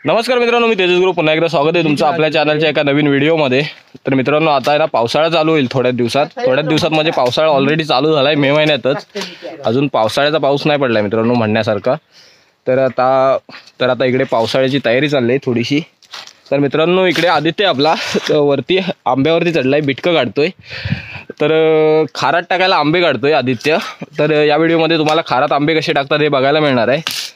नमस्कार मित्रांनो, मी तेजस गुरु पुन्हा एकदा स्वागत आहे तुमचं आपल्या चॅनलच्या एका नवीन व्हिडिओमध्ये। तर मित्रांनो, आता आहे ना पावसाळा चालू होईल थोड्याच दिवसात म्हणजे पावसाळा ऑलरेडी चालू झालाय मे महिन्यातच। अजून पावसाळ्याचा पाऊस नाही पडलाय मित्रांनो म्हणण्यासारखा। तर आता इकडे पावसाळ्याची तयारी चालली आहे थोडीशी। तर मित्रांनो, इकडे आदित्य आपला वरती आंब्यावरती चढलाय, बिटकं काढतोय। तर खारात टाकायला आंबे काढतोय आदित्य। तर या व्हिडिओमध्ये तुम्हाला खारात आंबे कसे टाकतात हे बघायला मिळणार आहे।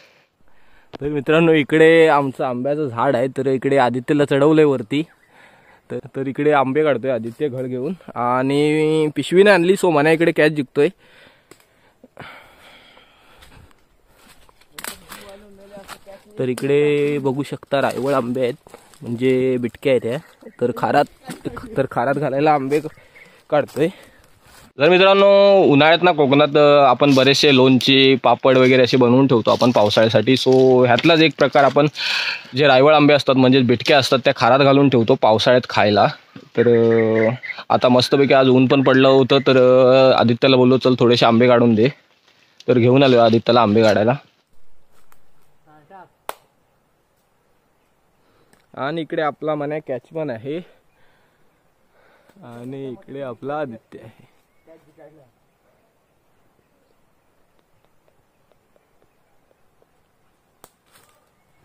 तर मित्रांनो, इकडे आमचं आंब्याचं झाड आहे। तर इकडे आदित्यला चढवलंय वरती। तर इकडे आंबे काढतोय आदित्य घड घेऊन, आणि पिशवीने आणली सो मना इकडे कॅच जिंकतोय। तर इकडे बघू शकता रायवळ आंबे आहेत, म्हणजे बिटके आहेत ह्या। तर खारात घालायला आंबे काढतोय। तर मित्रांनो, उन्हाळ्यात ना कोकणात आपण बरेचसे लोणचे पापड वगैरे असे बनवून ठेवतो आपण पावसाळ्यासाठी। सो ह्यातलाच एक प्रकार आपण जे रायवळ आंबे असतात म्हणजे बिटके असतात त्या खारात घालून ठेवतो पावसाळ्यात खायला। तर आता मस्तपैकी आज ऊन पण पडलं होतं, तर आदित्यला बोललो चल थोडेसे आंबे काढून दे। तर घेऊन आलो आदित्यला आंबे काढायला। आणि इकडे आपला मना कॅचमन आहे, आणि इकडे आपला आदित्य आहे।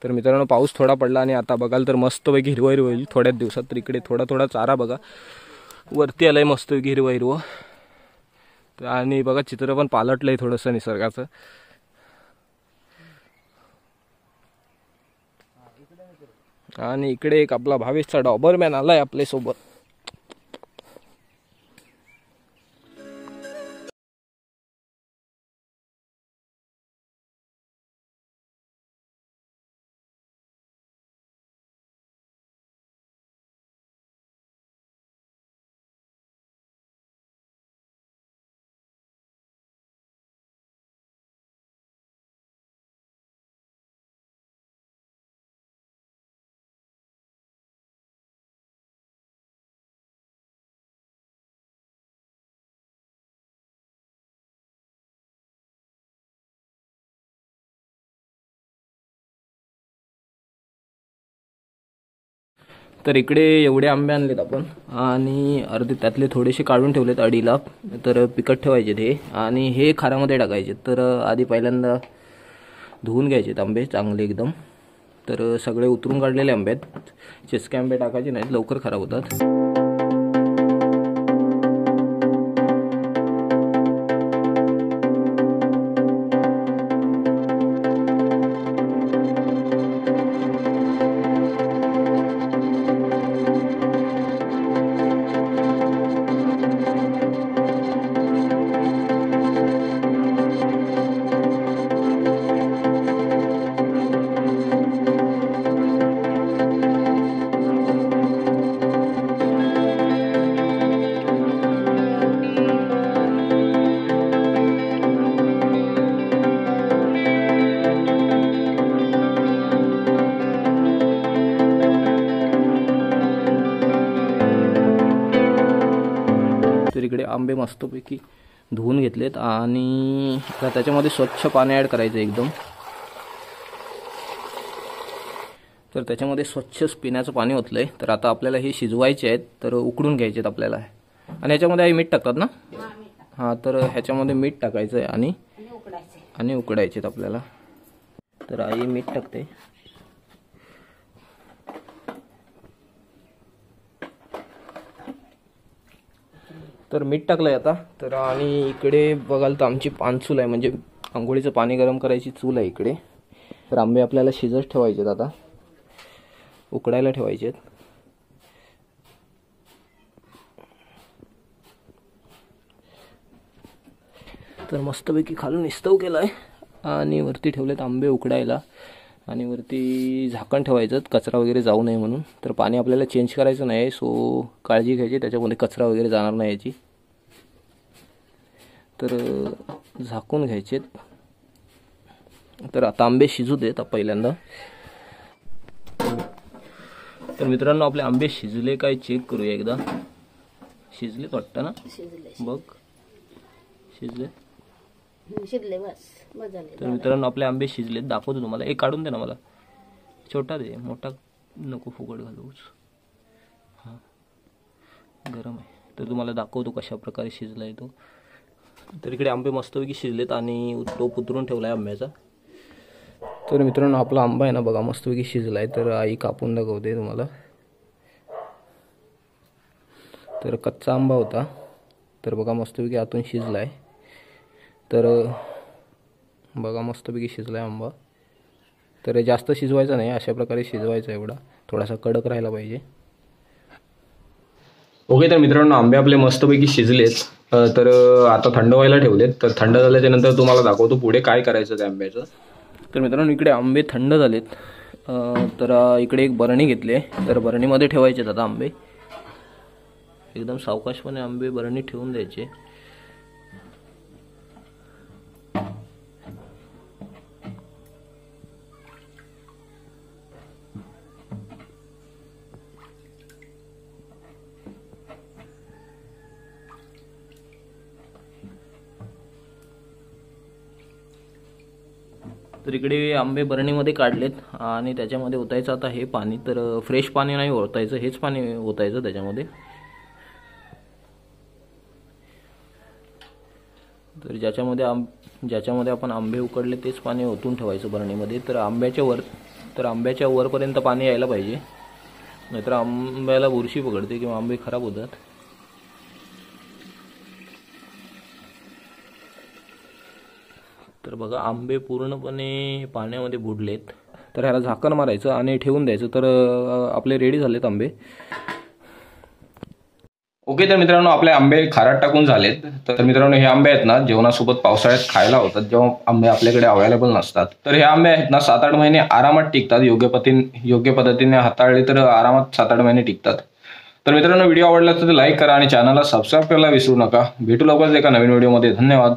तर मित्रांनो, पाऊस थोडा पडला आणि आता बघाल तर मस्तपैकी हिरवं हिरवं होईल थोड्याच दिवसात। तर इकडे थोडा थोडा चारा बघा वरती आलाय मस्तपैकी हिरवं हिरवं। आणि बघा चित्र पण पालटलंय थोडंसं निसर्गाचं। आणि इकडे एक आपला भावेशचा डॉबरमॅन आलाय आपल्या सोबत। तर इकडे एवढे आंबे आणलेत आपण, आणि अर्धे त्यातले थोडेसे काढून ठेवलेत अडीला। तर पिकट ठेवायचे ते, आणि हे खारामध्ये टाकायचे। तर आधी पहिल्यांदा धुवून घ्यायचे आंबे चांगले एकदम। तर सगळे उतरून काढलेले आंबे आहेत, चिचके आंबे टाकायचे नाहीत, लवकर खराब होतात। तर इकडे आंबे मस्तपैकी धुवून घेतलेत, आणि त्याच्यामध्ये स्वच्छ पाणी ॲड करायचं एकदम। तर त्याच्यामध्ये स्वच्छ पिण्याचं पाणी ओतलंय। तर आता आपल्याला हे शिजवायचे आहेत, तर उकडून घ्यायचे आहेत आपल्याला। आणि ह्याच्यामध्ये आई मीठ टाकतात ना? हां, तर ह्याच्यामध्ये मीठ टाकायचं आहे आणि उकडायचे आहेत आपल्याला। तर आई मीठ टाकते। तर मीठ टाकलंय आता। तर आणि इकडे बघाल तर आमची पानचूल आहे, म्हणजे आंघोळीचं पाणी गरम करायची चूल आहे इकडे। तर आंबे आपल्याला शिजत ठेवायचे आहेत, आता उकडायला ठेवायचे आहेत। तर मस्तपैकी खालून इस्तव केलाय, आणि वरती ठेवलेत आंबे उकडायला, आणि वरती झाकण ठेवायचं कचरा वगैरे जाऊ नये म्हणून। तर पाणी आपल्याला चेंज करायचं नाही, सो काळजी घ्यायची त्याच्यामध्ये कचरा वगैरे जाणार नाही याची। तर झाकून घ्यायचे। तर आता आंबे शिजू देत पहिल्यांदा। तर मित्रांनो, आपले आंबे शिजले काय चेक करूया एकदा। शिजलेत वाटतं ना? बघ शिजले शिजले बस झाले। तर मित्रांनो, आपले आंबे शिजलेत, दाखवतो तुम्हाला। एक काढून दे ना मला। छोटा दे, मोठा नको फुकट घालूच. हां गरम आहे. तर तुम्हाला दाखवतो कशा प्रकारे शिजला आहे तो. तर इकडे आंबे मस्तपैकी शिजलेत आणि टोप उतरून ठेवला आहे आंब्याचा. तर मित्रांनो आपला आंबा आहे ना बघा मस्तपैकी शिजला आहे. तर आई कापून दाखवते तुम्हाला. तर कच्चा आंबा होता, तर बघा मस्तपैकी आतून शिजला आहे. तर बघा मस्तपैकी शिजला आहे आंबा. तर जास्त शिजवायचा नाही, अशा प्रकारे शिजवायचा एवढा, थोडासा कडक राहायला पाहिजे. ओके तर मित्रांनो आंबे आपले मस्तपैकी शिजलेत. तर आता थंड व्हायला ठेवलेत. तर थंड झाल्याच्या नंतर तुम्हाला दाखवतो पुढे काय करायचं त्या आंब्याचं. तर मित्रांनो इकडे आंबे थंड झालेत. तर इकडे एक बरणी घेतली, तर बरणीमध्ये ठेवायचे आता आंबे. एकदम सावकाशपणे आंबे बरणी ठेवून द्यायचे. तर इकडे आंबे बरणीमध्ये काढलेत आणि त्याच्यामध्ये ओतायचं आता हे पाणी. तर फ्रेश पाणी नाही ओतायचं, हेच पाणी ओतायचं त्याच्यामध्ये. तर ज्याच्यामध्ये आपण आंबे उकडले तेच पाणी ओतून ठेवायचं बरणीमध्ये. तर आंब्याच्या वरपर्यंत पाणी यायला पाहिजे, नाहीतर आंब्याला बुरशी पकडते किंवा आंबे खराब होतात. तर बघा आंबे पूर्णपणे पाण्यामध्ये बुडलेत. तर ह्याला झाकण मारायचं आणि ठेवून द्यायचं. तर आपले रेडी झालेत आंबे. ओके तर मित्रांनो आपले आंबे खारात टाकून झालेत. तर मित्रांनो हे आंबे आहेत ना जेवणासोबत पावसाळ्यात खायला होतात, जेव्हा आंबे आपल्याकडे अवेलेबल नसतात. तर हे आंबे आहेत ना 7-8 महिने आरामात टिकतात. योग्य पद्धतीने हाताळले तर आरामात 7-8 महिने टिकतात. तर मित्रांनो व्हिडिओ आवडला तर लाईक करा आणि चॅनलला सबस्क्राईब करायला विसरू नका. भेटू लवकरच एका नवीन व्हिडिओमध्ये. धन्यवाद.